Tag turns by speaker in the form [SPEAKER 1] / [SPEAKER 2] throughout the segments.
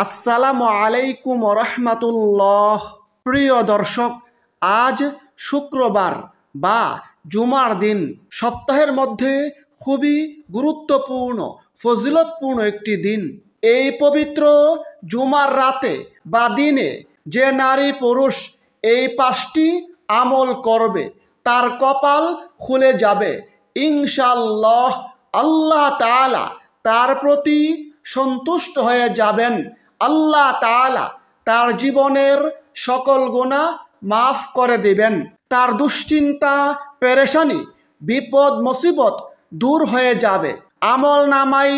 [SPEAKER 1] আসসালামু আলাইকুম রহমাতুল্লাহ। প্রিয় দর্শক, আজ শুক্রবার বা জুমার দিন, সপ্তাহের মধ্যে খুবই গুরুত্বপূর্ণ ফজিলতপূর্ণ একটি দিন। এই পবিত্র জুমার রাতে বা দিনে যে নারী পুরুষ এই 5টি আমল করবে তার কপাল খুলে যাবে ইনশাআল্লাহ। আল্লাহ তাআলা তার প্রতি সন্তুষ্ট হয়ে যাবেন। আল্লাহ তাআলা তার জীবনের সকল গুনাহ মাফ করে দিবেন। তার দুশ্চিন্তা, পেরেশানি, বিপদ মুসিবত দূর হয়ে যাবে। আমল নামাই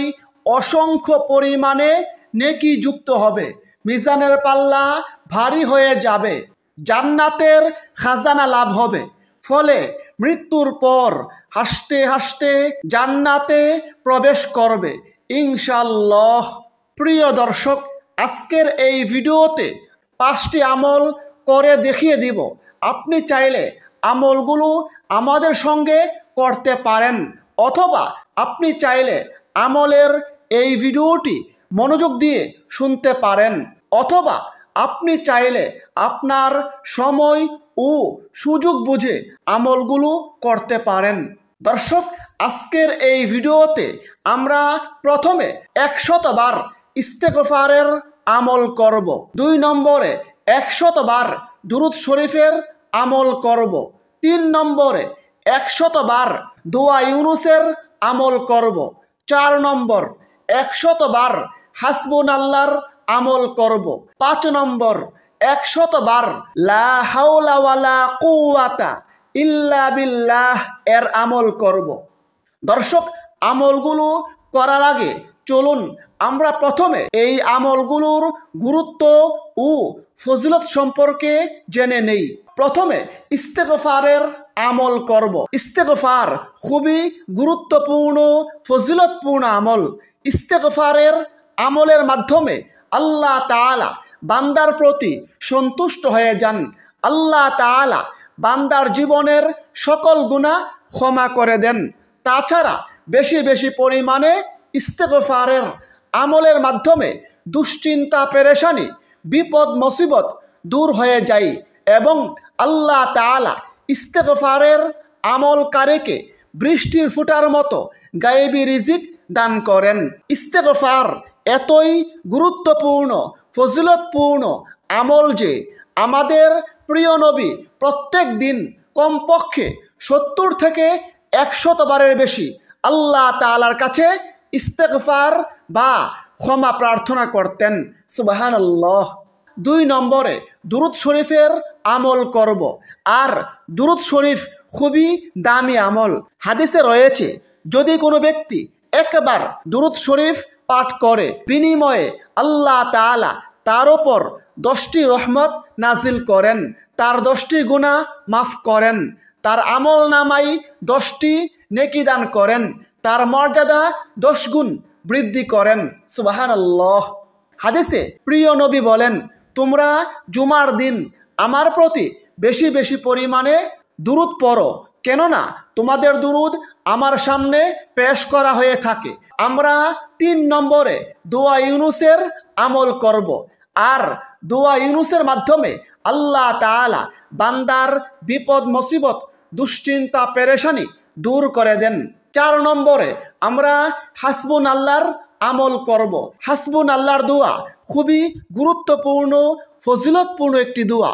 [SPEAKER 1] অসংখ্য পরিমাণে নেকি যুক্ত হবে। মিজানের পাল্লা ভারী হয়ে যাবে। জান্নাতের খাজানা লাভ হবে। ফলে মৃত্যুর পর হাসতে হাসতে জান্নাতে প্রবেশ করবে ইনশাআল্লাহ। প্রিয় দর্শক, আজকের এই ভিডিওতে 5টি আমল করে দেখিয়ে দিব। আপনি চাইলে আমলগুলো আমাদের সঙ্গে করতে পারেন, অথবা আপনি চাইলে আমলের এই ভিডিওটি মনোযোগ দিয়ে শুনতে পারেন, অথবা আপনি চাইলে আপনার সময় ও সুযোগ বুঝে আমলগুলো করতে পারেন। দর্শক, আজকের এই ভিডিওতে আমরা প্রথমে 100 বার ইস্তেগফারের আমল করব। 2 নম্বরে 100 বার দুরূদ শরীফের আমল করব। 3 নম্বরে 100 বার দোয়া ইউনুসের আমল করব। 4 নম্বর 100 বার হাসবুনাল্লাহর আমল করব। 5 নম্বর 100 বার লা হাওলা ওয়ালা কুওয়াতা ইল্লা বিল্লাহ এর আমল করব। দর্শক, আমলগুলো করার আগে চলুন আমরা প্রথমে এই আমলগুলোর গুরুত্ব ও ফজিলত সম্পর্কে জেনে নেই। প্রথমে ইস্তেগফারের আমল করব। ইস্তেগফার খুবই গুরুত্বপূর্ণ ফজিলতপূর্ণ আমল। ইস্তেগফারের আমলের মাধ্যমে আল্লাহ তাআলা বান্দার প্রতি সন্তুষ্ট হয়ে যান। আল্লাহ তাআলা বান্দার জীবনের সকল গুনাহ ক্ষমা করে দেন। তাছাড়া বেশি বেশি পরিমাণে ইস্তেগফারের আমলের মাধ্যমে দুশ্চিন্তা, পেরেশানি, বিপদ মুসিবত দূর হয়ে যায় এবং আল্লাহ তাআলা ইস্তেগফারের আমলকারীকে বৃষ্টির ফুটার মতো গায়েবী রিজিক দান করেন। ইস্তেগফার এতই গুরুত্বপূর্ণ ফজিলতপূর্ণ আমল যে আমাদের প্রিয় নবী প্রত্যেক দিন কমপক্ষে 70 থেকে 100 বারের বেশি আল্লাহ তাআলার কাছে ইস্তেগফার বা ক্ষমা প্রার্থনা করতেন। সুবহানাল্লাহ। 2 নম্বরে দুরূদ শরীফের আমল করব। আর দুরূদ শরীফ খুবই দামি আমল। হাদিসে রয়েছে, যদি কোনো ব্যক্তি একবার দুরূদ শরীফ পাঠ করে, বিনিময়ে আল্লাহ তাআলা তার ওপর 10টি রহমত নাজিল করেন, তার 10টি গুনাহ মাফ করেন, তার আমল নামাই 10টি নেকি দান করেন, তার মর্যাদা 10 গুণ বৃদ্ধি করেন। সুবহানাল্লাহ। হাদিসে প্রিয় নবী বলেন, তোমরা জুমার দিন আমার প্রতি বেশি বেশি পরিমাণে দুরূদ পড়ো, কেননা তোমাদের দুরূদ আমার সামনে পেশ করা হয়ে থাকে। আমরা 3 নম্বরে দোয়া ইউনুসের আমল করব। আর দোয়া ইউনুসের মাধ্যমে আল্লাহ তাআলা বান্দার বিপদ মুসিবত, দুশ্চিন্তা, পেরেশানি দূর করে দেন। 4 নম্বরে আমরা হাসবুনাল্লাহর আমল করব। হাসবুনাল্লাহর দোয়া খুবই গুরুত্বপূর্ণ ফজিলতপূর্ণ একটি দোয়া।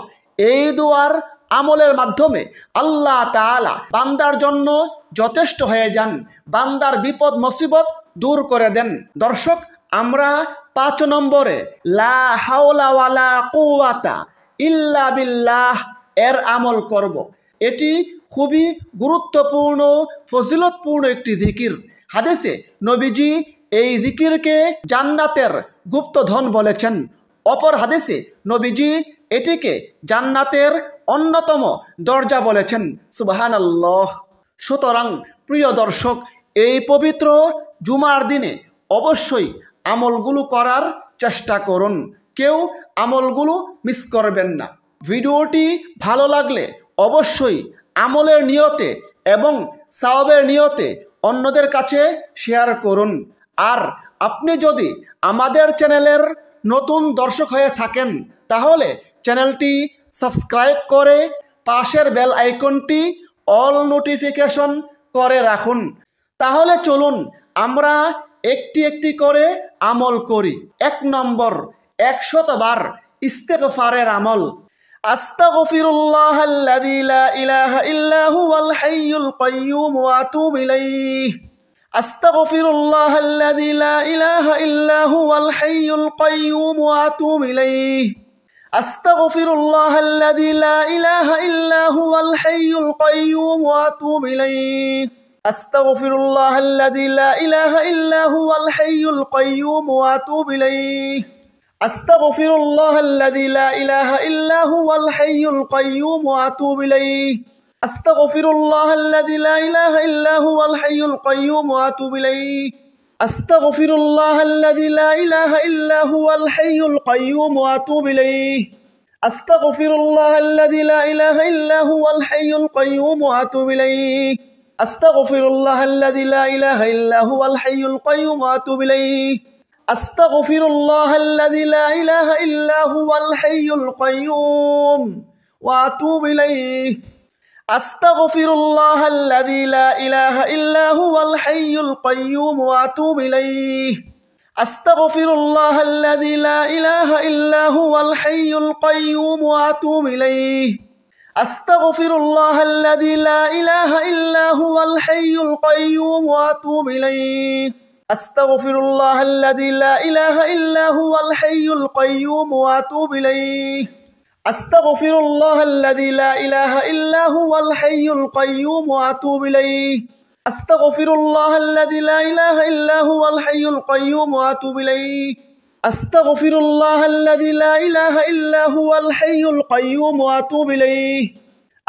[SPEAKER 1] এই দোয়ার আমলের মাধ্যমে আল্লাহ তাআলা বান্দার জন্য যথেষ্ট হয়ে যান, বান্দার বিপদ মুসিবত দূর করে দেন। দর্শক, আমরা 5 নম্বরে লা হাওলা ওয়ালা কুওয়াতা ইল্লা বিল্লাহ এর আমল করব। এটি খুবই গুরুত্বপূর্ণ ফজিলতপূর্ণ একটি জিকির। হাদিসে নবীজি এই জিকিরকে জান্নাতের গুপ্তধন বলেছেন। অপর হাদিসে নবীজি এটিকে জান্নাতের অন্যতম দরজা বলেছেন। সুবহানাল্লাহ। সুতরাং প্রিয় দর্শক, এই পবিত্র জুমার দিনে অবশ্যই আমলগুলো করার চেষ্টা করুন। কেউ আমলগুলো মিস করবেন না। ভিডিওটি ভালো লাগলে অবশ্যই আমলের নিয়তে এবং সওয়াবের নিয়তে অন্যদের কাছে শেয়ার করুন। আর আপনি যদি আমাদের চ্যানেলের নতুন দর্শক হয়ে থাকেন তাহলে চ্যানেলটি সাবস্ক্রাইব করে পাশের বেল আইকনটি অল নোটিফিকেশন করে রাখুন। তাহলে চলুন আমরা একটি একটি করে আমল করি। 1 নম্বর 100 বার ইস্তেগফারের আমল। আস্তাগফিরুল্লাহাল্লাযী লা ইলাহা ইল্লা হুয়াল হাইয়ুল কাইয়্যুম ওয়া আতুবু ইলাইহি। আস্তাগফিরুল্লাহাল্লাযী লা ইলাহা ইল্লা হুয়াল হাইয়ুল কাইয়্যুম ওয়া আতুবু ইলাইহি। আস্তাগফিরুল্লাহাল্লাযী লা ইলাহা ইল্লা হুয়াল হাইয়ুল কাইয়্যুম ওয়া আতুবু ইলাইহি। আস্তাগফিরুল্লাহাল্লাযী লা ইলাহা ইল্লা হুয়াল হাইয়ুল কাইয়্যুম ওয়া আতুবু ইলাইহি। আস্তাগফিরুল্লাহাল্লাযী লা ইলাহা ইল্লা হুয়াল হাইয়ুল কাইয়্যুম ওয়া আতুবু ইলাইহি। আস্তাগফিরুল্লাহাল্লাযী লা ইলাহা ইল্লা হুয়াল হাইয়ুল কাইয়্যুম ওয়া আতুবু ইলাইহি। আস্তাগফিরুল্লাহাল্লাযী লা ইলাহা ইল্লা হুয়াল হাইয়ুল কাইয়্যুম ওয়া আতুবু ইলাইহি। আস্তাগফিরুল্লাহাল্লাযী লা ইলাহা ইল্লা হুয়াল হাইয়ুল কাইয়্যুম ওয়া আতুবু ইলাইহি। আস্তাগফিরুল্লাহাল্লাযী লা ইলাহা ইল্লা হুয়াল হাইয়ুল কাইয়্যুম ওয়া আতুবু ইলাইহি। আস্তাগফিরুল্লাহাল্লাযী লা ইলাহা ইল্লা হুয়াল হাইয়ুল কাইয়্যুম ওয়া আতুবু ইলাইহি। আস্তাগফিরুল্লাহাল্লাযী লা ইলাহা ইল্লা হুয়াল হাইয়ুল কাইয়্যুম ওয়া আতুবু ইলাইহি। আস্তাগফিরুল্লাহাল্লাযী লা ইলাহা ইল্লা হুয়াল হাইয়ুল কাইয়্যুম ওয়া আতুবু ইলাইহি। আস্তাগফিরুল্লাহাল্লাযী লা ইলাহা ইল্লা হুয়াল হাইয়ুল কাইয়্যুম ওয়া আতুবু ইলাইহি। আস্তাগফিরুল্লাহাল্লাযী লা ইলাহা ইল্লা হুয়াল হাইয়ুল কাইয়্যুম ওয়া আতুবু ইলাইহি। আস্তাগফিরুল্লাহাল্লাযী লা ইলাহা ইল্লা হুয়াল হাইয়ুল কাইয়্যুম ওয়া আতুবু ইলাইহি। আস্তাগফিরুল্লাহাল্লাযী লা ইলাহা ইল্লা হুয়াল হাইয়ুল কাইয়্যুম ওয়া আতুবু ইলাইহি। আস্তাগফিরুল্লাহাল্লাযী লা ইলাহা ইল্লা হুয়াল হাইয়ুল কাইয়্যুম ওয়া আতুবু ইলাইহি। আস্তাগফিরুল্লাহাল্লাযী লা ইলাহা ইল্লা হুয়াল হাইয়ুল কাইয়্যুম ওয়া আতুবু ইলাইহি।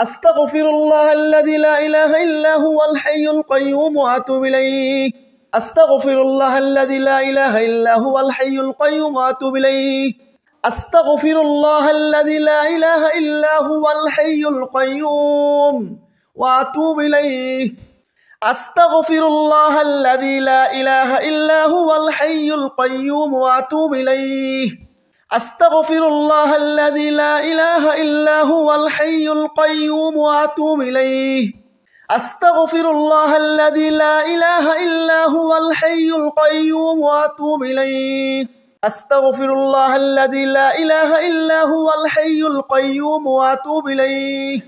[SPEAKER 1] আস্তাগফিরুল্লাহাল্লাযী লা ইলাহা ইল্লা হুয়াল হাইয়ুল কাইয়্যুম ওয়া আতুবু ইলাইহি। আস্তাগফিরুল্লাহাল্লাযী লা ইলাহা ইল্লা হুয়াল হাইয়ুল কাইয়্যুম ওয়া আতুবু ইলাইহি। আস্তাগফিরুল্লাহাল্লাযী লা ইলাহা ইল্লা হুয়াল হাইয়ুল কাইয়্যুম ওয়া আতুবু ইলাইহি। আস্তাগফিরুল্লাহাল্লাযী লা ইলাহা ইল্লা হুয়াল হাইয়ুল কাইয়্যুম ওয়া আতুবু ইলাইহি। আস্তাগফিরুল্লাহাল্লাযী লা ইলাহা ইল্লা হুয়াল হাইয়ুল কাইয়্যুম ওয়া আতুবু ইলাইহি। আস্তাগফিরুল্লাহাল্লাযী লা ইলাহা ইল্লা হুয়াল হাইয়ুল কাইয়্যুম ওয়া আতুবু ইলাইহি। আস্তাগফিরুল্লাহাল্লাযী লা ইলাহা ইল্লা হুয়াল হাইয়ুল কাইয়্যুম ওয়া আতুবু ইলাইহি।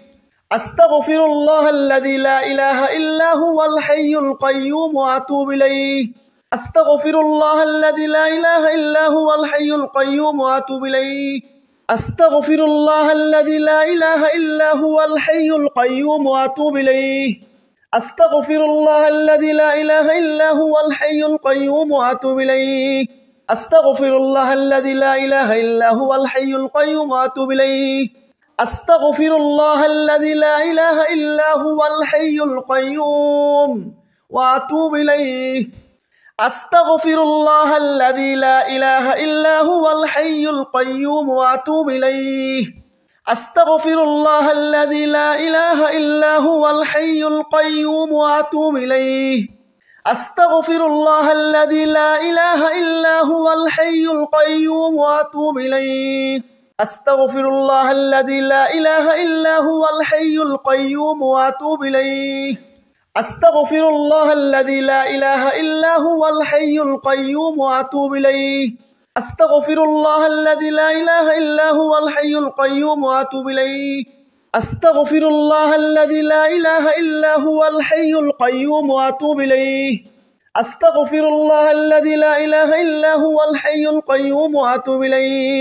[SPEAKER 1] আস্তাগফিরুল্লাহাল্লাযী লা ইলাহা ইল্লা হুয়াল হাইয়ুল কাইয়্যুম ওয়া আতুবু ইলাইহি। আস্তাগফিরুল্লাহাল্লাযী লা ইলাহা ইল্লা হুয়াল হাইয়ুল কাইয়্যুম ওয়া আতুবু ইলাইহি। আস্তাগফিরুল্লাহাল্লাযী লা ইলাহা ইল্লা হুয়াল হাইয়ুল কাইয়্যুম ওয়া আতুবু ইলাইহি। আস্তাগফিরুল্লাহাল্লাযী লা ইলাহা ইল্লা হুয়াল হাইয়ুল কাইয়্যুম ওয়া আতুবু ইলাইহি। আস্তাগফিরুল্লাহাল্লাযী লা ইলাহা ইল্লা হুয়াল হাইয়ুল কাইয়্যুম ওয়া আতুবু ইলাইহি। আস্তাগফিরুল্লাহাল্লাযী লা ইলাহা ইল্লা হুয়াল হাইয়ুল কাইয়্যুম ওয়া আতুবু ইলাইহি। আস্তাগফিরুল্লাহাল্লাযী লা ইলাহা ইল্লা হুয়াল হাইয়ুল কাইয়্যুম ওয়া আতুবু ইলাইহি। আস্তাগফিরুল্লাহাল্লাযী লা ইলাহা ইল্লা হুয়াল হাইয়ুল কাইয়্যুম ওয়া আতুবু ইলাইহি। আস্তাগফিরুল্লাহাল্লাযী লা ইলাহা ইল্লা হুয়াল হাইয়ুল কাইয়্যুম ওয়া আতুবু ইলাইহি। আস্তাগফিরুল্লাহাল্লাযী লা ইলাহা ইল্লা হুয়াল হাইয়ুল কাইয়্যুম ওয়া আতুবু ইলাইহি। আস্তাগফিরুল্লাহাল্লাযী লা ইলাহা ইল্লা হুয়াল হাইয়ুল কাইয়্যুম ওয়া আতুবু ইলাইহি। আস্তাগফিরুল্লাহাল্লাযী লা ইলাহা ইল্লা হুয়াল হাইয়ুল কাইয়্যুম ওয়া আতুবু ইলাইহি। আস্তাগফিরুল্লাহাল্লাযী লা ইলাহা ইল্লা হুয়াল হাইয়ুল কাইয়্যুম ওয়া আতুবু ইলাইহি।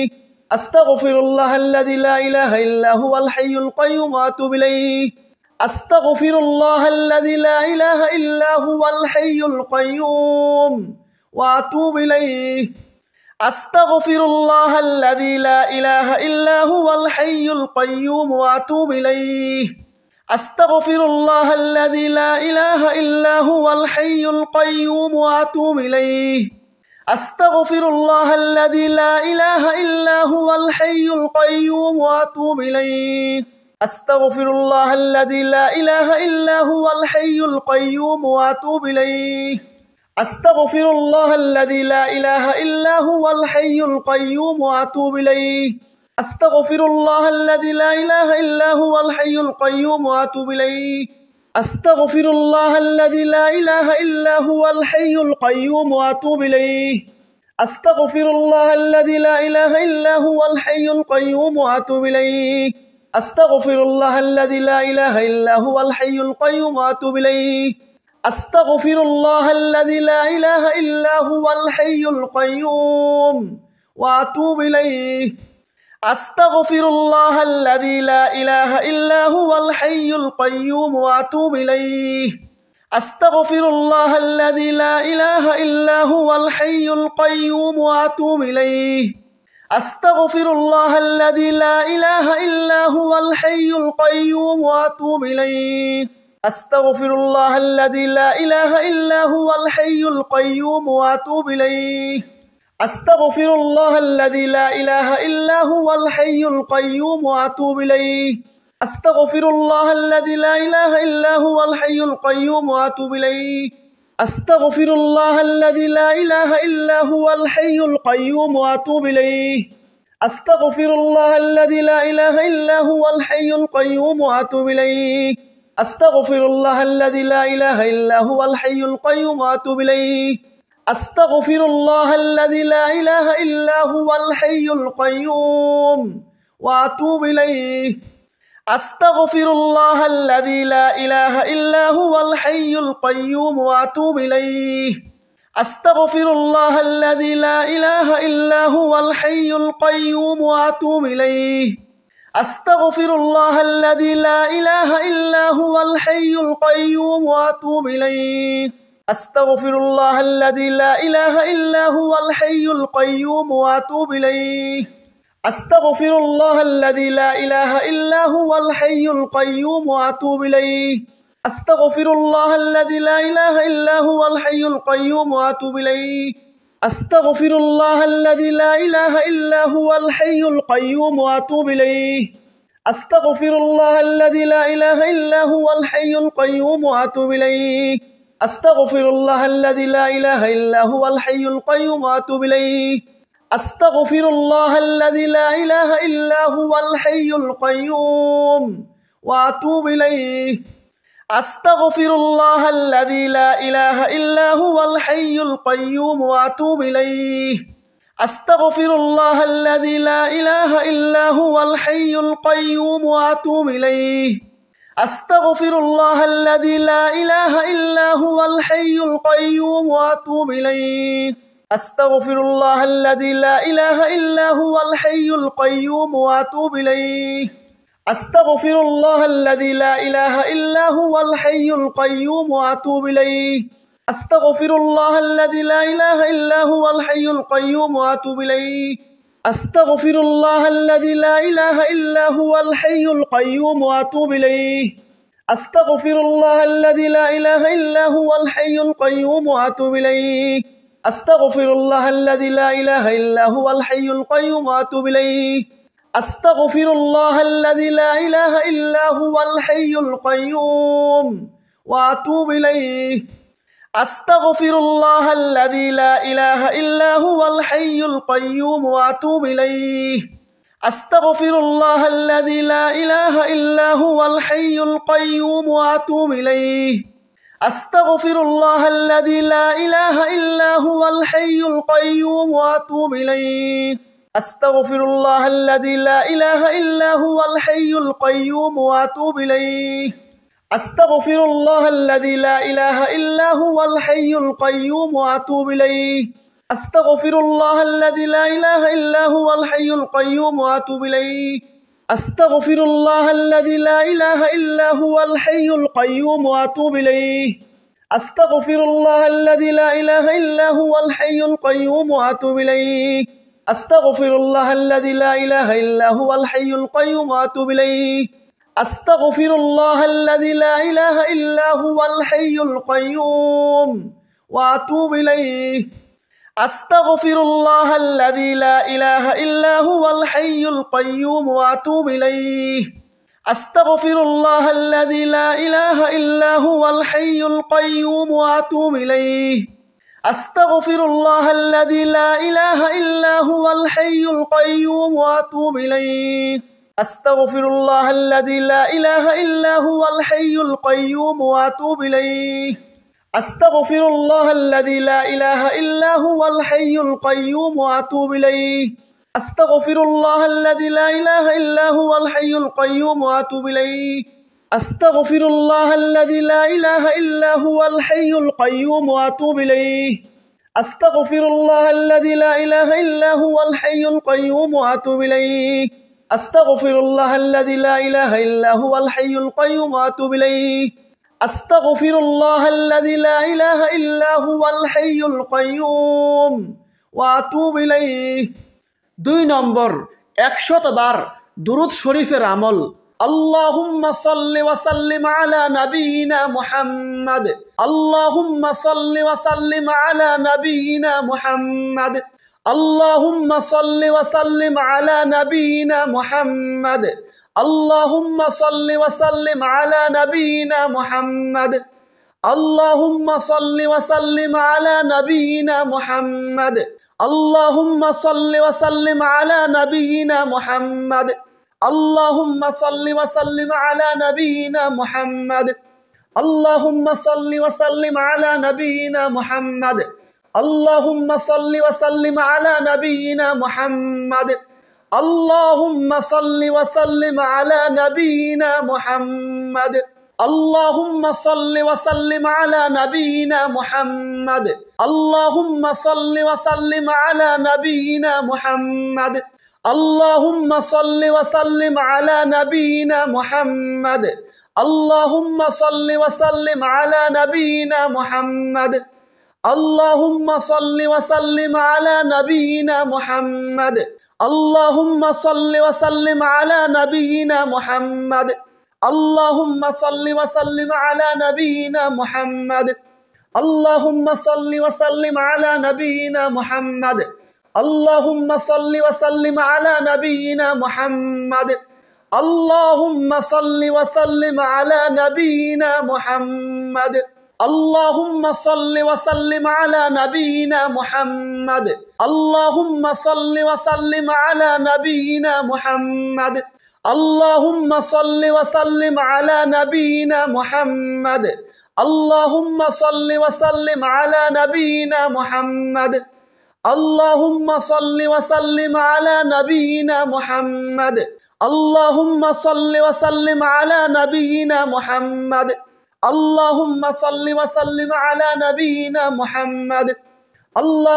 [SPEAKER 1] আস্তাগফিরুল্লাহাল্লাযী লা ইলাহা ইল্লা হুয়াল হাইয়ুল কাইয়্যুম ওয়া আতুবু ইলাইহি। আস্তাগফিরুল্লাহাল্লাযী লা ইলাহা ইল্লা হুয়াল হাইয়ুল কাইয়্যুম ওয়া আতুবু ইলাইহি। আস্তাগফিরুল্লাহাল্লাযী লা ইলাহা ইল্লা হুয়াল হাইয়ুল কাইয়্যুম ওয়া আতুবু ইলাইহি। আস্তাগফিরুল্লাহাল্লাযী লা ইলাহা ইল্লা হুয়াল হাইয়ুল কাইয়্যুম ওয়া আতুবু ইলাইহি। আস্তাগফিরুল্লাহাল্লাযী লা ইলাহা ইল্লা হুয়াল হাইয়ুল কাইয়্যুম ওয়া আতুবু ইলাইহি। আস্তাগফিরুল্লাহাল্লাযী লা ইলাহা ইল্লা হুয়াল হাইয়ুল কাইয়্যুম ওয়া আতুবু ইলাইহি। আস্তাগফিরুল্লাহাল্লাযী লা ইলাহা ইল্লা হুয়াল হাইয়ুল কাইয়্যুম ওয়া আতুবু ইলাইহি আস্তাগফিরুল্লাহাল্লাযী লা ইলাহা ইল্লা হুয়াল হাইয়ুল কাইয়্যুম ওয়া আতুবু ইলাইহি আস্তাগফিরুল্লাহাল্লাযী লা ইলাহা ইল্লা হুয়াল হাইয়ুল কাইয়্যুম ওয়া আতুবু ইলাইহি আস্তাগফিরুল্লাহাল্লাযী লা ইলাহা ইল্লা হুয়াল হাইয়ুল কাইয়্যুম ওয়া আতুবু ইলাইহি আস্তাগফিরুল্লাহাল্লাযী লা ইলাহা ইল্লা হুয়াল হাইয়ুল কাইয়্যুম ওয়া আতুবু ইলাইহি আস্তাগফিরুল্লাহাল্লাযী লা ইলাহা ইল্লা হুয়াল হাইয়ুল কাইয়্যুম ওয়া আতুবু ইলাইহি আস্তাগফিরুল্লাহাল্লাযী লা ইলাহা ইল্লা হুয়াল হাইয়ুল কাইয়্যুম ওয়া আতুবু ইলাইহি আস্তাগফিরুল্লাহাল্লাযী লা ইলাহা ইল্লা হুয়াল হাইয়ুল কাইয়্যুম ওয়া আতুবু ইলাইহি আস্তাগফিরুল্লাহাল্লাযী লা ইলাহা ইল্লা হুয়াল হাইয়ুল কাইয়্যুম ওয়া আতুবু ইলাইহি আস্তাগফিরুল্লাহাল্লাযী লা ইলাহা ইল্লা হুয়াল হাইয়ুল কাইয়্যুম ওয়া আতুবু ইলাইহি আস্তাগফিরুল্লাহাল্লাযী লা ইলাহা ইল্লা হুয়াল হাইয়ুল কাইয়্যুম ওয়া আতুবু ইলাইহি আস্তাগফিরুল্লাহাল্লাযী লা ইলাহা ইল্লা হুয়াল হাইয়ুল কাইয়্যুম ওয়া আতুবু ইলাইহি আস্তাগফিরুল্লাহাল্লাযী লা ইলাহা ইল্লা হুয়াল হাইয়ুল কাইয়্যুম ওয়া আতুবু ইলাইহি আস্তাগফিরুল্লাহাল্লাযী লা ইলাহা ইল্লা হুয়াল হাইয়ুল কাইয়্যুম ওয়া আতুবু ইলাইহি আস্তাগফিরুল্লাহাল্লাযী লা ইলাহা ইল্লা হুয়াল হাইয়ুল কাইয়্যুম ওয়া আতুবু ইলাইহি আস্তাগফিরুল্লাহাল্লাযী লা ইলাহা ইল্লা হুয়াল হাইয়ুল কাইয়্যুম ওয়া আতুবু ইলাইহি আস্তাগফিরুল্লাহাল্লাযী লা ইলাহা ইল্লা হুয়াল হাইয়ুল কাইয়্যুম ওয়া আতুবু ইলাইহি আস্তাগফিরুল্লাহাল্লাযী লা ইলাহা ইল্লা হুয়াল হাইয়ুল কাইয়্যুম ওয়া আতুবু ইলাইহি আস্তাগফিরুল্লাহাল্লাযী লা ইলাহা ইল্লা হুয়াল হাইয়ুল কাইয়্যুম ওয়া আতুবু ইলাইহি আস্তাগফিরুল্লাহাল্লাযী লা ইলাহা ইল্লা হুয়াল হাইয়ুল কাইয়্যুম ওয়া আতুবু ইলাইহি আস্তাগফিরুল্লাহাল্লাযী লা ইলাহা ইল্লা হুয়াল হাইয়ুল কাইয়্যুম ওয়া আতুবু ইলাইহি আস্তাগফিরুল্লাহাল্লাযী লা ইলাহা ইল্লা হুয়াল হাইয়ুল কাইয়্যুম ওয়া আতুবু ইলাইহি আস্তাগফিরুল্লাহাল্লাযী লা ইলাহা ইল্লা হুয়াল হাইয়ুল কাইয়্যুম ওয়া আতুবু ইলাইহি আস্তাগফিরুল্লাহাল্লাযী লা ইলাহা ইল্লা হুয়াল হাইয়ুল কাইয়্যুম ওয়া আতুবু ইলাইহি আস্তাগফিরুল্লাহাল্লাযী লা ইলাহা ইল্লা হুয়াল হাইয়ুল কাইয়্যুম ওয়া আতুবু ইলাইহি আস্তাগফিরুল্লাহাল্লাযী লা ইলাহা ইল্লা হুয়াল হাইয়ুল কাইয়্যুম ওয়া আতুবু ইলাইহি আস্তাগফিরুল্লাহাল্লাযী লা ইলাহা ইল্লা হুয়াল হাইয়ুল কাইয়্যুম ওয়া আতুবু ইলাইহি আস্তাগফিরুল্লাহাল্লাযী লা ইলাহা ইল্লা হুয়াল হাইয়ুল কাইয়্যুম ওয়া আতুবু ইলাইহি আস্তাগফিরুল্লাহাল্লাযী লা ইলাহা ইল্লা হুয়াল হাইয়ুল কাইয়্যুম ওয়া আতুবু ইলাইহি আস্তাগফিরুল্লাহাল্লাযী লা ইলাহা ইল্লা হুয়াল হাইয়ুল কাইয়্যুম ওয়া আতুবু ইলাইহি আস্তাগফিরুল্লাহাল্লাযী লা ইলাহা ইল্লা হুয়াল হাইয়ুল কাইয়্যুম ওয়া আতুবু ইলাইহি আস্তাগফিরুল্লাহাল্লাযী লা ইলাহা ইল্লা হুয়াল হাইয়ুল কাইয়্যুম ওয়া আতুবু ইলাইহি আস্তাগফিরুল্লাহাল্লাযী লা ইলাহা ইল্লা হুয়াল হাইয়ুল কাইয়্যুম ওয়া আতুবু ইলাইহি আস্তাগফিরুল্লাহাল্লাযী লা ইলাহা ইল্লা হুয়াল হাইয়ুল কাইয়্যুম ওয়া আতুবু ইলাইহি আস্তাগফিরুল্লাহাল্লাযী লা ইলাহা ইল্লা হুয়াল হাইয়ুল কাইয়্যুম ওয়া আতুবু ইলাইহি আস্তাগফিরুল্লাহাল্লাযী লা ইলাহা ইল্লা হুয়াল হাইয়ুল কাইয়্যুম ওয়া আতুবু ইলাইহি আস্তাগফিরুল্লাহাল্লাযী লা ইলাহা ইল্লা হুয়াল হাইয়ুল কাইয়্যুম ওয়া আতুবু ইলাইহি আস্তাগফিরুল্লাহাল্লাযী লা ইলাহা ইল্লা হুয়াল হাইয়ুল কাইয়্যুম ওয়া আতুবু ইলাইহি আস্তাগফিরুল্লাহাল্লাযী লা ইলাহা ইল্লা হুয়াল হাইয়ুল কাইয়্যুম ওয়া আতুবু ইলাইহি আস্তাগফিরুল্লাহাল্লাযী লা ইলাহা ইল্লা হুয়াল হাইয়ুল কাইয়্যুম ওয়া আতুবু ইলাইহি আস্তাগফিরুল্লাহাল্লাযী লা ইলাহা ইল্লা হুয়াল হাইয়ুল কাইয়্যুম ওয়া আতুবু ইলাইহি আস্তাগফিরুল্লাহাল্লাযী লা ইলাহা ইল্লা হুয়াল হাইয়ুল কাইয়্যুম ওয়া আতুবু ইলাইহি আস্তাগফিরুল্লাহাল্লাযী লা ইলাহা ইল্লা হুয়াল হাইয়ুল কাইয়্যুম ওয়া আতুবু ইলাইহি আস্তাগফিরুল্লাহাল্লাযী লা ইলাহা ইল্লা হুয়াল হাইয়ুল কাইয়্যুম ওয়া আতুবু ইলাইহি আস্তাগফিরুল্লাহাল্লাযী লা ইলাহা ইল্লা হুয়াল হাইয়ুল কাইয়্যুম ওয়া আতুবু ইলাইহি আস্তাগফিরুল্লাহাল্লাযী লা ইলাহা ইল্লা হুয়াল হাইয়ুল কাইয়্যুম ওয়া আতুবু ইলাইহি আস্তাগফিরুল্লাহাল্লাযী লা ইলাহা ইল্লা হুয়াল হাইয়ুল কাইয়্যুম ওয়া আতুবু ইলাইহি আস্তাগফিরুল্লাহাল্লাযী লা ইলাহা ইল্লা হুয়াল হাইয়ুল কাইয়্যুম ওয়া আতুবু ইলাইহি আস্তাগফিরুল্লাহাল্লাযী লা ইলাহা ইল্লা হুয়াল হাইয়ুল কাইয়্যুম ওয়া আতুবু ইলাইহি আস্তাগফিরুল্লাহাল্লাযী লা ইলাহা ইল্লা হুয়াল হাইয়ুল কাইয়্যুম ওয়া আতুবু ইলাইহি আস্তাগফিরুল্লাহাল্লাযী লা ইলাহা ইল্লা হুয়াল হাইয়ুল কাইয়্যুম ওয়া আতুবু ইলাইহি আস্তাগফিরুল্লাহাল্লাযী লা ইলাহা ইল্লা হুয়াল হাইয়ুল কাইয়্যুম ওয়া আতুবু ইলাইহি আস্তাগফিরুল্লাহাল্লাযী লা ইলাহা ইল্লা হুয়াল হাইয়ুল কাইয়্যুম ওয়া আতুবু ইলাইহি আস্তাগফিরুল্লাহাল্লাযী লা ইলাহা ইল্লা হুয়াল হাইয়ুল কাইয়্যুম ওয়া আতুবু ইলাইহি আস্তাগফিরুল্লাহাল্লাযী লা ইলাহা ইল্লা হুয়াল হাইয়ুল কাইয়্যুম ওয়া আতুবু ইলাইহি আস্তাগফিরুল্লাহাল্লাযী লা ইলাহা ইল্লা হুয়াল হাইয়ুল কাইয়্যুম ওয়া আতুবু ইলাইহি 2 নম্বর 100 বার দুরূদ শরীফের আমল আল্লাহুম্মা সাল্লি ওয়া সাল্লিম আলা নাবিয়িনা মুহাম্মাদ আল্লাহুম্মা সাল্লি ওয়া সাল্লিম আলা নাবিয়িনা মুহাম্মাদ আল্লাহুম্মা সাল্লি ওয়া সাল্লিম আলা নাবিয়িনা মুহাম্মাদ আল্লাহুম্মা সাল্লি ওয়া সাল্লিম আলা নাবিয়িনা মুহাম্মাদ আল্লাহুম্মা সাল্লি ওয়া সাল্লিম আলা নাবিয়িনা মুহাম্মাদ আল্লাহুম্মা সাল্লি ওয়া সাল্লিম আলা নাবিয়িনা মুহাম্মাদ আল্লাহুম্মা সাল্লি ওয়া সাল্লিম আলা নাবিয়িনা মুহাম্মাদ আল্লাহুম্মা সাল্লি ওয়া সাল্লিম আলা নাবিয়িনা মুহাম্মাদ আল্লাহুম্মা সাল্লি ওয়া সাল্লিম আলা নাবিয়িনা মুহাম্মাদ আল্লাহুম্মা সাল্লি ওয়া সাল্লিম আলা নাবিয়িনা মুহাম্মাদ আল্লাহুম্মা সাল্লি ওয়া সাল্লিম আলা নাবিয়িনা মুহাম্মাদ আল্লাহুম্মা সাল্লি ওয়া সাল্লিম আলা নাবিয়িনা মুহাম্মাদ আল্লাহুম্মা সাল্লি ওয়া সাল্লিম আলা নাবিয়িনা মুহাম্মাদ আল্লাহুম্মা সাল্লি ওয়া সাল্লিম আলা নাবিয়িনা মুহাম্মাদ আল্লাহুম্মা সাল্লি ওয়া সাল্লিম আলা নাবিয়িনা মুহাম্মাদ আল্লাহুম্মা সাল্লি ওয়া সাল্লিম আলা নাবিয়িনা মুহাম্মাদ আল্লাহুম্মা সাল্লি ওয়া সাল্লিম আলা নাবিয়িনা মুহাম্মাদ আল্লাহুম্মা সাল্লি ওয়া সাল্লিম আলা নাবিয়িনা মুহাম্মাদ আল্লাহুম্মা সাল্লি ওয়া সাল্লিম আলা নাবিয়িনা মুহাম্মাদ আল্লাহুম্মা সাল্লি ওয়া সাল্লিম আলা নাবিয়িনা মুহাম্মাদ আল্লাহুম্মা সাল্লি ওয়া সাল্লিম আলা নাবিয়িনা মুহাম্মাদ আল্লাহুম্মা সাল্লি ওয়া সাল্লিম আলা নাবিয়িনা মুহাম্মাদ আল্লাহুম্মা সাল্লি ওয়া সাল্লিম আলা নাবিয়িনা মুহাম্মাদ আল্লাহুম্মা সাল্লি ওয়া সাল্লিম আলা নাবিয়িনা মুহাম্মাদ আল্লাহুম্মা সাল্লি ওয়া সাল্লিম আলা নাবিয়িনা মুহাম্মাদ আল্লাহুম্মা সাল্লি ওয়া সাল্লিম আলা নাবিয়িনা মুহাম্মাদ আল্লাহুম্মা সাল্লি ওয়া সাল্লিম আলা নাবিয়িনা মুহাম্মাদ আল্লাহুম্মা সাল্লি ওয়া সাল্লিম আলা নাবিয়িনা মুহাম্মাদ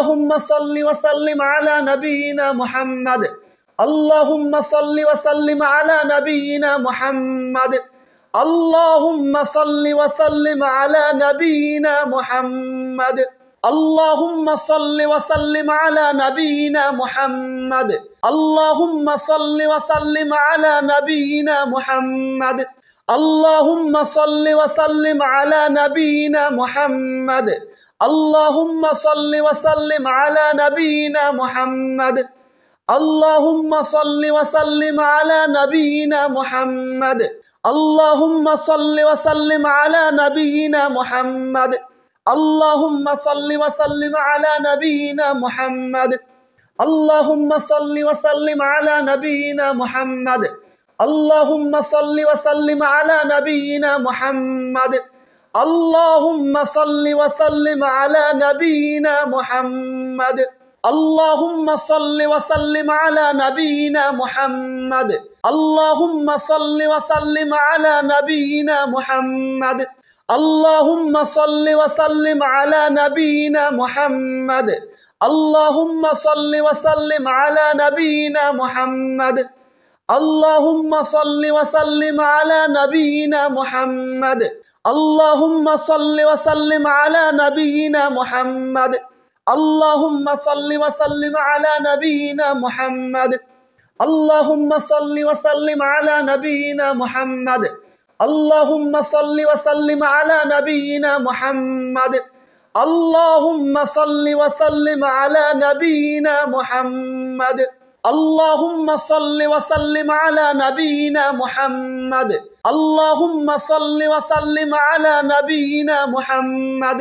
[SPEAKER 1] আল্লাহুম্মা সাল্লি ওয়া সাল্লিম আলা নাবিয়িনা মুহাম্মাদ আল্লাহুম্মা সাল্লি ওয়া সাল্লিম আলা নাবিয়িনা মুহাম্মাদ আল্লাহুম্মা সাল্লি ওয়া সাল্লিম আলা নাবিয়িনা মুহাম্মাদ আল্লাহুম্মা সাল্লি ওয়া সাল্লিম আলা নাবিয়িনা মুহাম্মাদ আল্লাহুম্মা সাল্লি ওয়া সাল্লিম আলা নাবিয়িনা মুহাম্মাদ আল্লাহুম্মা সাল্লি ওয়া সাল্লিম আলা নাবিয়িনা মুহাম্মাদ আল্লাহুম্মা সাল্লি ওয়া সাল্লিম আলা নাবিয়িনা মুহাম্মাদ আল্লাহুম্মা সাল্লি ওয়া সাল্লিম আলা নাবিয়িনা মুহাম্মাদ আল্লাহুম্মা সাল্লি ওয়া সাল্লিম আলা নাবিয়িনা মুহাম্মাদ আল্লাহুম্মা সাল্লি ওয়া সাল্লিম আলা নাবিয়িনা মুহাম্মাদ আল্লাহুম্মা সাল্লি ওয়া সাল্লিম আলা নাবিয়িনা মুহাম্মাদ আল্লাহুম্মা সাল্লি ওয়া সাল্লিম আলা নাবিয়িনা মুহাম্মাদ আল্লাহুম্মা সাল্লি ওয়া সাল্লিম আলা নাবিয়িনা মুহাম্মাদ আল্লাহুম্মা সাল্লি ওয়া সাল্লিম আলা নাবিয়িনা মুহাম্মাদ আল্লাহুম্মা সাল্লি ওয়া সাল্লিম আলা নাবিয়িনা মুহাম্মাদ আল্লাহুম্মা সাল্লি ওয়া সাল্লিম আলা নাবিয়িনা মুহাম্মাদ আল্লাহুম্মা সাল্লি ওয়া সাল্লিম আলা নাবিয়িনা মুহাম্মাদ আল্লাহুম্মা সাল্লি ওয়া সাল্লিম আলা নাবিয়িনা মুহাম্মাদ আল্লাহুম্মা সাল্লি ওয়া সাল্লিম আলা নাবিয়িনা মুহাম্মাদ আল্লাহুম্মা সাল্লি ওয়া সাল্লিম আলা নাবিয়িনা মুহাম্মাদ আল্লাহুম্মা সাল্লি ওয়া সাল্লিম আলা নাবিয়িনা মুহাম্মাদ আল্লাহুম্মা সাল্লি ওয়া সাল্লিম আলা নাবিয়িনা মুহাম্মাদ আল্লাহুম্মা সাল্লি ওয়া সাল্লিম আলা নাবিয়িনা মুহাম্মাদ আল্লাহুম্মা সাল্লি ওয়া সাল্লিম আলা নাবিয়িনা মুহাম্মাদ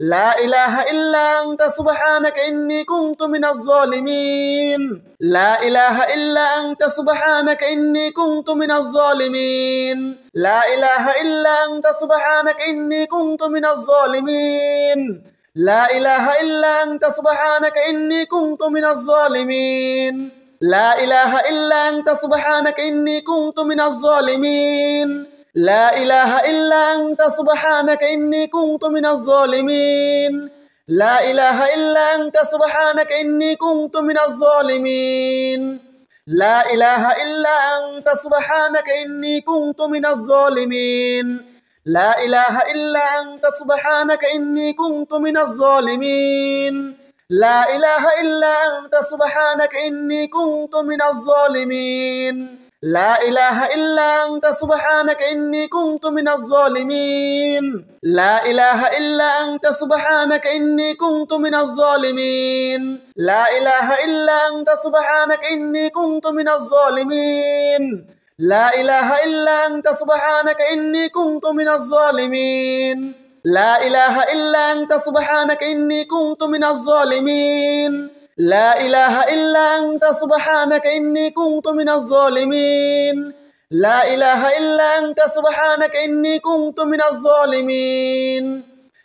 [SPEAKER 1] لا إله إلا أنت سبحانك إني كنت من الظالمين لا إله إلا أنت سبحانك إني كنت من الظالمين لا إله إلا أنت سبحانك إني كنت من الظالمين لا إله إلا أنت سبحانك إني كنت من الظالمين لا إله إلا أنت سبحانك إني كنت من الظالمين لا إله إلا أنت سبحانك إني كنت من الظالمين لا إله إلا أنت سبحانك إني كنت من الظالمين لا إله إلا أنت سبحانك إني كنت من الظالمين لا إله إلا أنت سبحانك إني كنت من الظالمين لا إله إلا أنت سبحانك إني كنت من الظالمين لا إله إلا أنت سبحانك إني كنت من الظالمين لا إله إلا أنت سبحانك إني كنت من الظالمين لا إله إلا أنت سبحانك إني كنت من الظالمين لا إله إلا أنت سبحانك إني كنت من الظالمين لا إله إلا أنت سبحانك إني كنت من الظالمين لا إله إلا أنت سبحانك إني كنت من الظالمين لا إله إلا أنت سبحانك إني كنت من الظالمين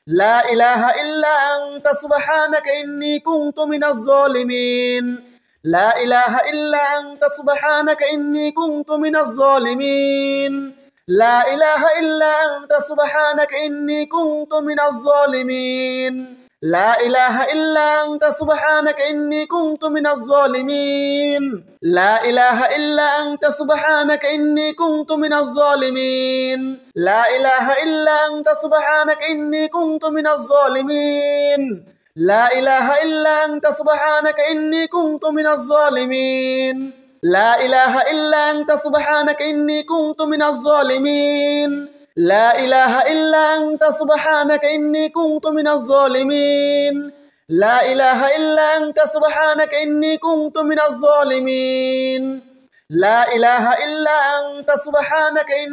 [SPEAKER 1] لا إله إلا أنت سبحانك إني كنت من الظالمين لا إله إلا أنت سبحانك إني كنت من الظالمين لا إله إلا أنت سبحانك إني كنت من الظالمين لا إله إلا أنت سبحانك إني كنت من الظالمين لا إله إلا أنت سبحانك إني كنت من الظالمين لا إله إلا أنت سبحانك إني كنت من الظالمين لا إله إلا أنت سبحانك إني كنت من الظالمين لا إله إلا أنت سبحانك إني كنت من الظالمين لا إله إلا أنت سبحانك إني كنت من الظالمين لا إله إلا أنت سبحانك إني كنت من الظالمين لا إله إلا أنت سبحانك إني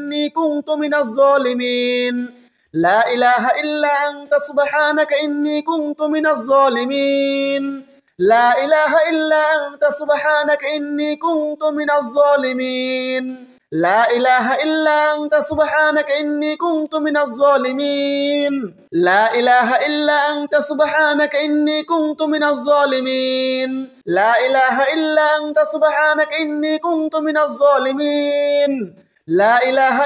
[SPEAKER 1] كنت من الظالمين لا إله إلا أنت سبحانك إني كنت من الظالمين لا إله إلا أنت سبحانك إني كنت من الظالمين لا إله إلا أنت سبحانك إني كنت من الظالمين لا إله إلا أنت سبحانك إني كنت من الظالمين لا إله إلا أنت سبحانك إني كنت من الظالمين لا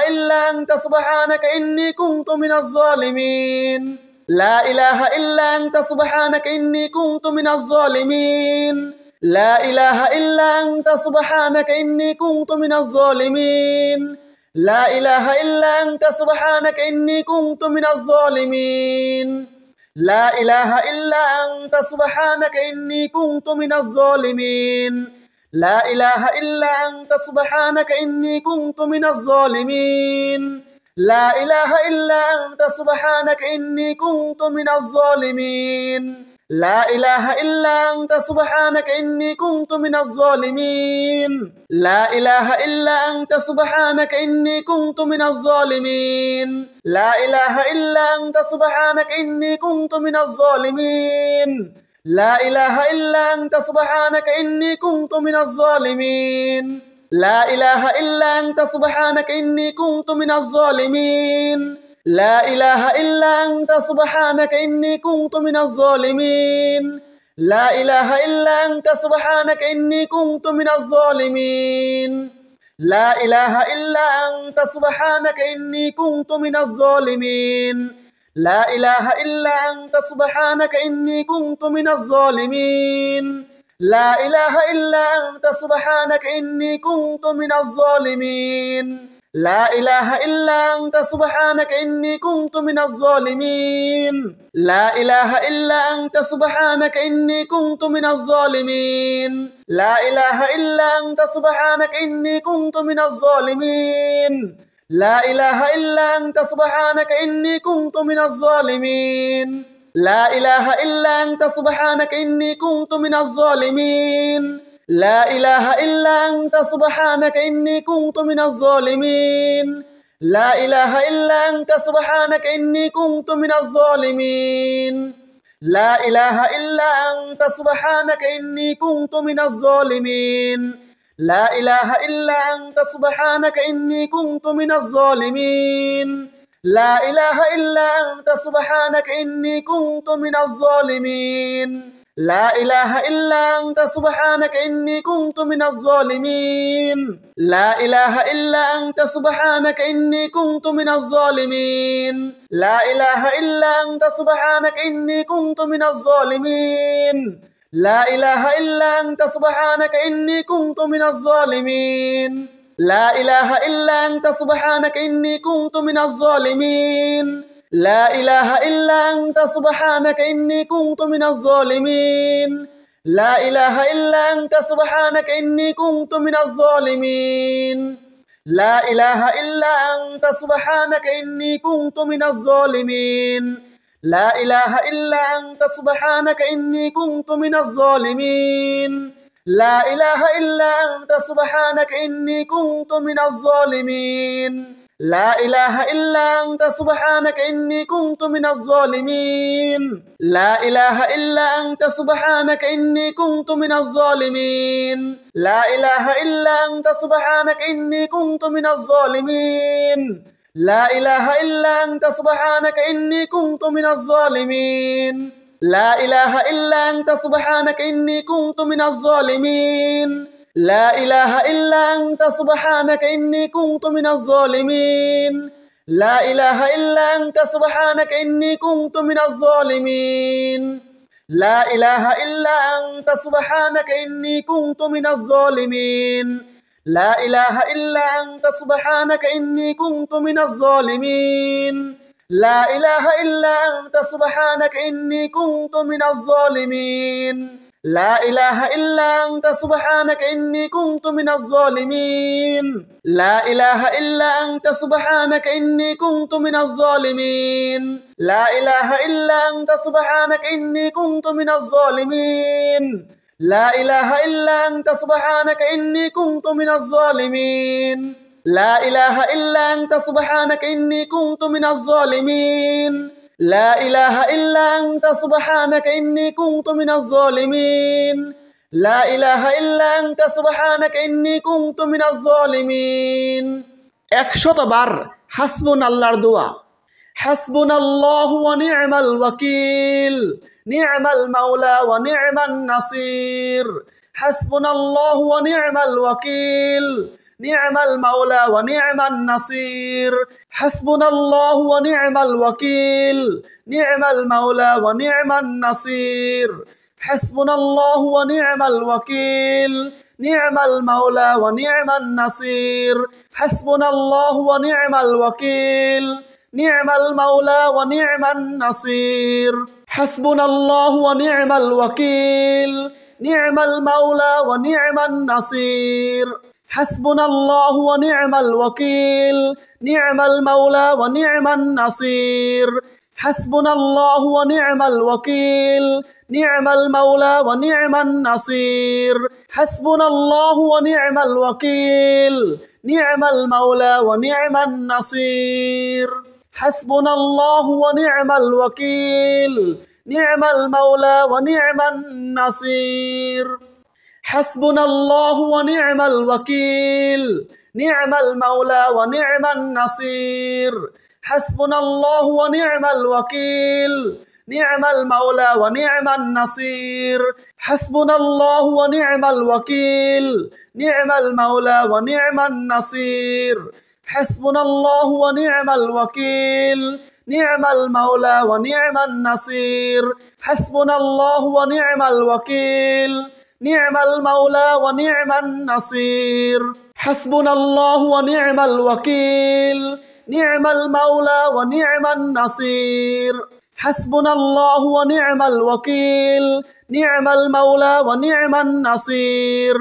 [SPEAKER 1] إله إلا أنت سبحانك إني كنت من الظالمين لا إله إلا أنت سبحانك إني كنت من الظالمين لا إله إلا أنت سبحانك إني كنت من الظالمين لا إله إلا أنت سبحانك إني كنت من الظالمين لا إله إلا أنت سبحانك إني كنت من الظالمين لا إله إلا أنت سبحانك إني كنت من الظالمين لا إله إلا أنت سبحانك إني كنت من الظالمين لا إله إلا أنت سبحانك إني كنت من الظالمين لا إله إلا أنت سبحانك إني كنت من الظالمين لا إله إلا أنت سبحانك إني كنت من الظالمين لا إله إلا أنت سبحانك إني كنت من الظالمين لا إله إلا أنت سبحانك إني كنت من الظالمين لا إله إلا أنت سبحانك إني كنت من الظالمين لا إله إلا أنت سبحانك إني كنت من الظالمين لا إله إلا أنت سبحانك إني كنت من الظالمين لا إله إلا أنت سبحانك إني كنت من الظالمين لا إله إلا أنت سبحانك إني كنت من الظالمين لا إله إلا أنت سبحانك إني كنت من الظالمين لا إله إلا أنت سبحانك إني كنت من الظالمين لا إله إلا أنت سبحانك إني كنت من الظالمين لا إله إلا أنت سبحانك إني كنت من الظالمين لا إله إلا أنت سبحانك إني كنت من الظالمين لا إله إلا أنت سبحانك إني كنت من الظالمين لا إله إلا أنت سبحانك إني كنت من الظالمين لا إله إلا أنت سبحانك إني كنت من الظالمين لا إله إلا أنت سبحانك إني كنت من الظالمين لا إله إلا أنت سبحانك إني كنت من الظالمين لا إله إلا أنت سبحانك إني كنت من الظالمين لا إله إلا أنت سبحانك إني كنت من الظالمين لا إله إلا أنت سبحانك إني كنت من الظالمين لا إله إلا أنت سبحانك إني كنت من الظالمين لا إله إلا أنت سبحانك إني كنت من الظالمين لا إله إلا أنت سبحانك إني كنت من الظالمين لا إله إلا أنت سبحانك إني كنت من الظالمين لا إله إلا أنت سبحانك إني كنت من الظالمين لا إله إلا أنت سبحانك إني كنت من الظالمين لا إله إلا أنت سبحانك إني كنت من الظالمين لا إله إلا أنت سبحانك إني كنت من الظالمين لا إله إلا أنت سبحانك إني كنت من الظالمين لا إله إلا أنت سبحانك إني كنت من الظالمين لا إله إلا أنت سبحانك إني كنت من الظالمين لا إله إلا أنت سبحانك إني كنت من الظالمين لا إله إلا أنت سبحانك إني كنت من الظالمين لا إله إلا أنت سبحانك إني كنت من الظالمين لا إله إلا أنت سبحانك إني كنت من الظالمين لا إله إلا أنت سبحانك إني كنت من الظالمين لا إله إلا أنت سبحانك إني كنت من الظالمين لا إله إلا أنت سبحانك إني كنت من الظالمين لا إله إلا أنت سبحانك إني كنت من الظالمين لا إله إلا أنت سبحانك إني كنت من الظالمين لا إله إلا أنت سبحانك إني كنت من الظالمين لا إله إلا أنت سبحانك إني كنت من الظالمين لا إله إلا أنت سبحانك إني كنت من الظالمين لا إله إلا أنت سبحانك إني كنت من الظالمين 100 বার হাসবুনাল্লাহর দোয়া হাসবুনাল্লাহু ওয়া নি'মাল ওয়াকিল নি'মাল মাওলা ওয়া নি'মান নাসির হাসবুনাল্লাহু ওয়া নি'মাল ওয়াকিল نعم المولى ونعم النصير حسبنا الله ونعم الوكيل نعم المولى ونعم النصير حسبنا الله ونعم الوكيل نعم المولى ونعم النصير حسبنا الله ونعم الوكيل نعم المولى ونعم النصير حسبنا الله ونعم الوكيل نعم المولى ونعم النصير حسبنا الله ونعم الوكيل نعم المولى ونعم النصير حسبنا الله ونعم الوكيل نعم المولى ونعم النصير حسبنا الله ونعم الوكيل نعم المولى ونعم النصير حسبنا الله ونعم الوكيل نعم المولى ونعم النصير حسبنا الله ونعم الوكيل نعم المولى ونعم النصير حسبنا الله ونعم الوكيل نعم المولى ونعم النصير حسبنا الله ونعم الوكيل نعم المولى ونعم النصير حسبنا الله ونعم الوكيل نعم المولى ونعم النصير حسبنا الله ونعم الوكيل نعم المولى ونعم النصير حسبنا الله ونعم الوكيل نعم المولى ونعم النصير حسبنا الله ونعم الوكيل نعم المولى ونعم النصير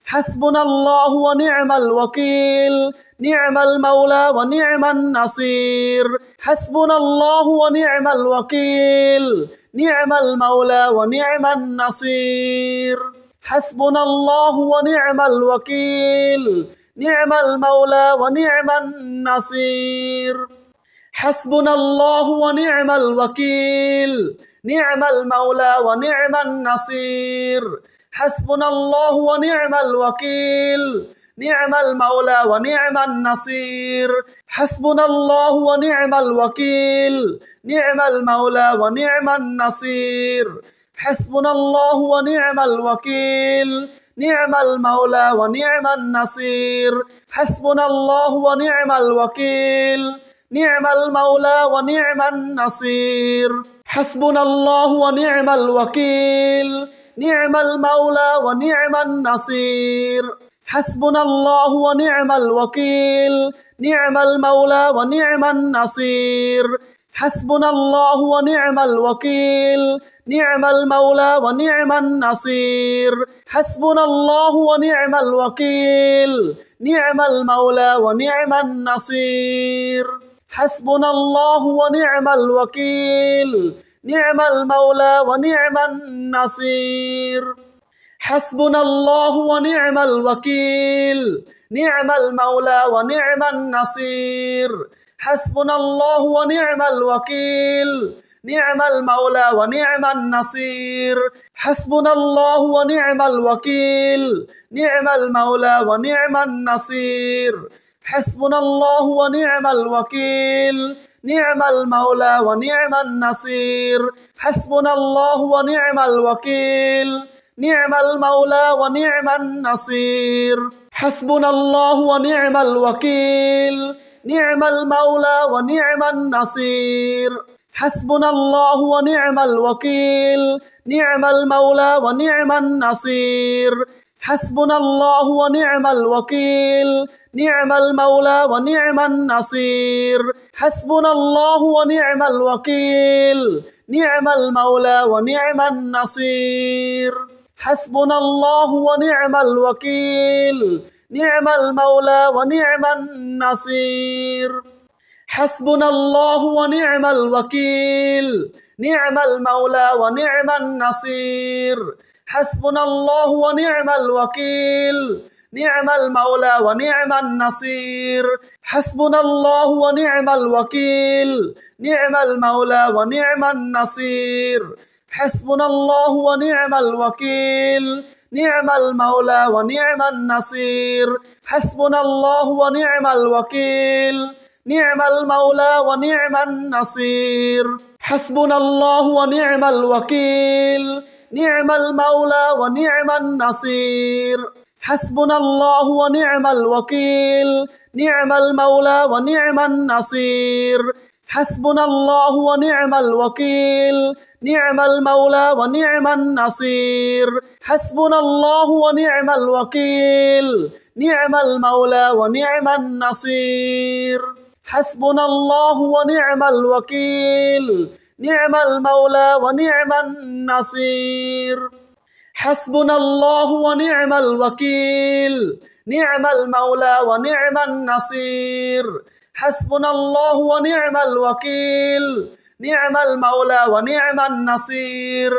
[SPEAKER 1] حسبنا الله ونعم الوكيل نعم المولى ونعم النصير حسبنا الله ونعم الوكيل نعم المولى ونعم النصير حسبنا الله ونعم الوكيل نعم المولى ونعم النصير حسبنا الله ونعم الوكيل نعم المولى ونعم النصير حسبنا الله ونعم الوكيل نعم المولى ونعم النصير حسبنا الله ونعم الوكيل نعم المولى ونعم النصير حسبنا الله ونعم الوكيل نعم المولى ونعم النصير حسبنا الله ونعم الوكيل نعم المولى ونعم النصير حسبنا الله ونعم الوكيل نعم المولى ونعم النصير حسبنا الله ونعم الوكيل نعم المولى ونعم النصير حسبنا الله ونعم الوكيل نعم المولى ونعم النصير حسبنا الله ونعم الوكيل نعم المولى ونعم النصير حسبنا الله ونعم الوكيل نعم المولى ونعم النصير حسبنا الله ونعم الوكيل نعم المولى ونعم النصير حسبنا الله ونعم الوكيل نعم المولى ونعم النصير حسبنا الله ونعم الوكيل نعم المولى ونعم النصير حسبنا الله ونعم الوكيل نعم المولى ونعم النصير حسبنا الله ونعم الوكيل نعم المولى ونعم النصير حسبنا الله ونعم الوكيل نعم المولى ونعم النصير حسبنا الله ونعم الوكيل نعم المولى ونعم النصير حسبنا الله ونعم الوكيل نعم المولى ونعم النصير حسبنا الله ونعم الوكيل نعم المولى ونعم النصير حسبنا الله ونعم الوكيل نعم المولى ونعم النصير حسبنا الله ونعم الوكيل نعم المولى ونعم النصير حسبنا الله ونعم الوكيل نعم المولى ونعم النصير حسبنا الله ونعم الوكيل نعم المولى ونعم النصير حسبنا الله ونعم الوكيل نعم المولى ونعم النصير حسبنا الله ونعم الوكيل نعم المولى ونعم النصير حسبنا الله ونعم الوكيل نعم المولى ونعم النصير حسبنا الله ونعم الوكيل نعم المولى ونعم النصير حسبنا الله ونعم الوكيل نعم المولى ونعم النصير حسبنا الله ونعم الوكيل نعم المولى ونعم النصير حسبنا الله ونعم الوكيل نعم المولى ونعم النصير حسبنا الله ونعم الوكيل نعم المولى ونعم النصير حسبنا الله ونعم الوكيل نعم المولى ونعم النصير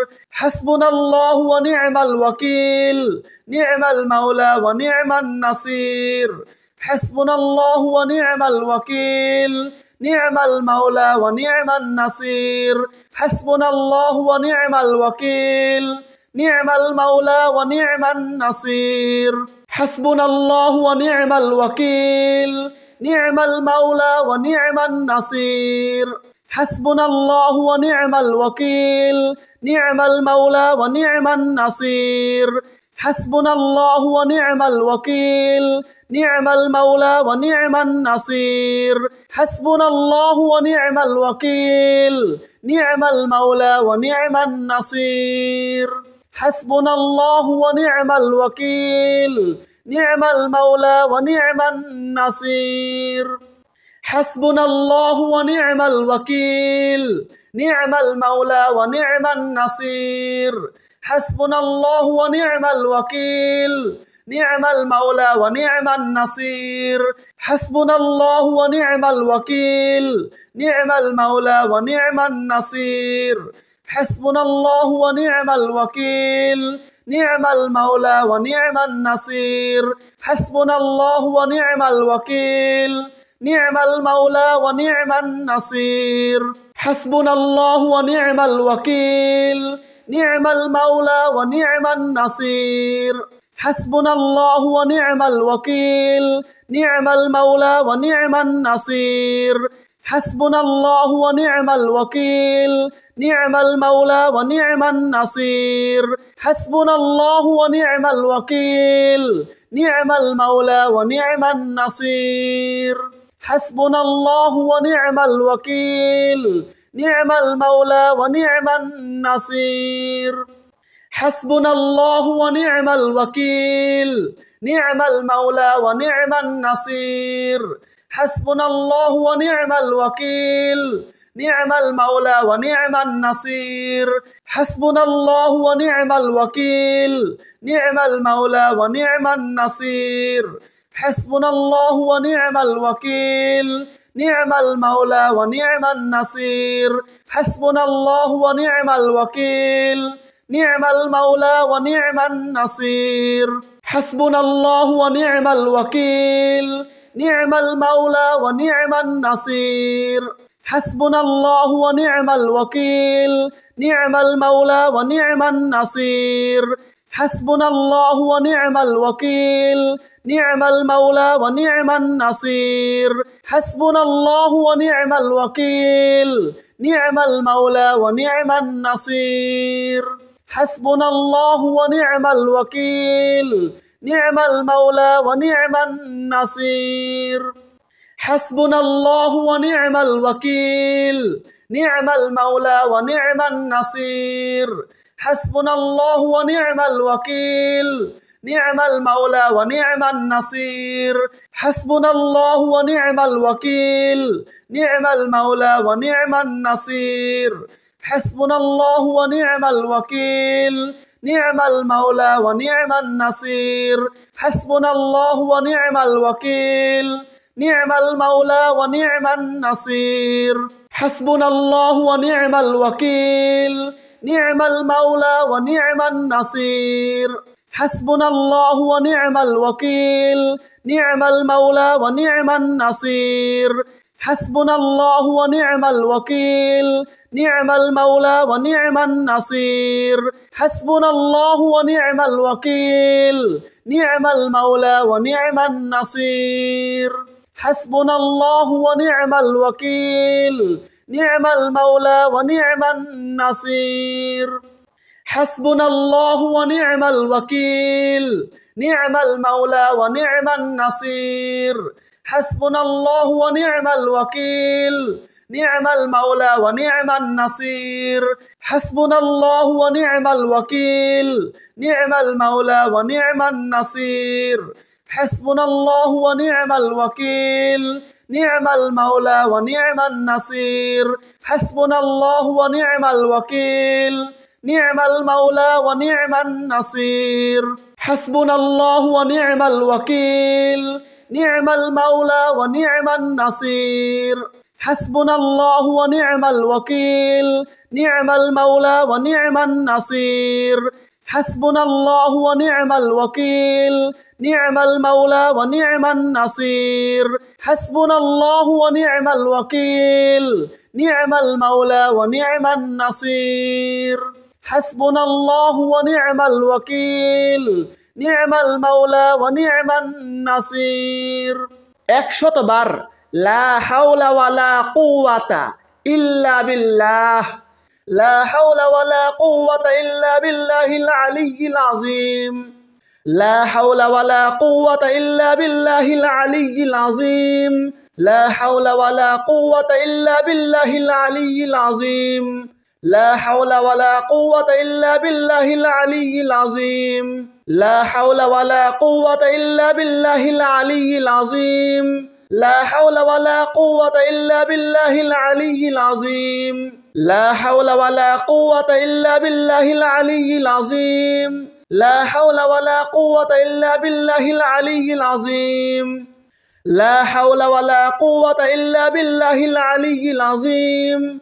[SPEAKER 1] حسبنا الله ونعم الوكيل نعم المولى ونعم النصير حسبنا الله ونعم الوكيل نعم المولى ونعم النصير حسبنا الله ونعم الوكيل نعم المولى ونعم النصير حسبنا الله ونعم الوكيل نعم المولى ونعم النصير حسبنا الله ونعم الوكيل نعم المولى ونعم النصير حسبنا الله ونعم الوكيل نعم المولى ونعم النصير حسبنا الله ونعم الوكيل نعم المولى ونعم النصير حسبنا الله ونعم الوكيل نعم المولى ونعم النصير حسبنا الله ونعم الوكيل نعم المولى ونعم النصير حسبنا الله ونعم الوكيل نعم المولى ونعم النصير حسبنا الله ونعم الوكيل نعم المولى ونعم النصير حسبنا الله ونعم الوكيل نعم المولى ونعم النصير حسبنا الله ونعم الوكيل نعم المولى ونعم النصير حسبنا الله ونعم الوكيل نعم المولى ونعم النصير حسبنا الله ونعم الوكيل نعم المولى ونعم النصير حسبنا الله ونعم الوكيل نعم المولى ونعم النصير حسبنا الله ونعم الوكيل نعم المولى ونعم النصير حسبنا الله ونعم الوكيل نعم المولى ونعم النصير حسبنا الله ونعم الوكيل نعم المولى ونعم النصير حسبنا الله ونعم الوكيل نعم المولى ونعم النصير حسبنا الله ونعم الوكيل نعم المولى ونعم النصير حسبنا الله ونعم الوكيل نعم المولى ونعم النصير حسبنا الله ونعم الوكيل نعم المولى ونعم النصير حسبنا الله ونعم الوكيل نعم المولى ونعم النصير حسبنا الله ونعم الوكيل نعم المولى ونعم النصير حسبنا الله ونعم الوكيل نعم المولى ونعم النصير حسبنا الله ونعم الوكيل نعم المولى ونعم النصير حسبنا الله ونعم الوكيل نعم المولى ونعم النصير حسبنا الله ونعم الوكيل نعم المولى ونعم النصير حسبنا الله ونعم الوكيل نعم المولى ونعم النصير حسبنا الله ونعم الوكيل نعم المولى ونعم النصير حسبنا الله ونعم الوكيل نعم المولى ونعم النصير حسبنا الله ونعم الوكيل نعم المولى ونعم النصير حسبنا الله ونعم الوكيل نعم المولى ونعم النصير حسبنا الله ونعم الوكيل نعم المولى ونعم النصير حسبنا الله ونعم الوكيل نعم المولى ونعم النصير حسبنا الله ونعم الوكيل نعم المولى ونعم النصير حسبنا الله ونعم الوكيل نعم المولى ونعم النصير حسبنا الله ونعم الوكيل نعم المولى ونعم النصير حسبنا الله ونعم الوكيل نعم المولى ونعم النصير حسبنا الله ونعم الوكيل نعم المولى ونعم النصير حسبنا الله ونعم الوكيل نعم المولى ونعم النصير حسبنا الله ونعم الوكيل نعم المولى ونعم النصير حسبنا الله ونعم الوكيل نعم المولى ونعم النصير حسبنا الله ونعم الوكيل نعم المولى ونعم النصير حسبنا الله ونعم الوكيل نعم المولى ونعم النصير حسبنا الله ونعم الوكيل نعم المولى ونعم النصير حسبنا الله ونعم الوكيل نعم المولى ونعم النصير 100 বার لا حول ولا قوة إلا بالله لا حول ولا قوة إلا بالله العلي العظيم لا حول ولا قوة إلا بالله العلي العظيم لا حول ولا قوة إلا بالله العلي العظيم لا حول ولا قوة إلا بالله العلي العظيم لا حول ولا قوة إلا بالله العلي العظيم لا حول ولا قوة إلا بالله العلي العظيم لا حول ولا قوة إلا بالله العلي العظيم لا حول ولا قوة إلا بالله العلي العظيم لا حول ولا قوة إلا بالله العلي العظيم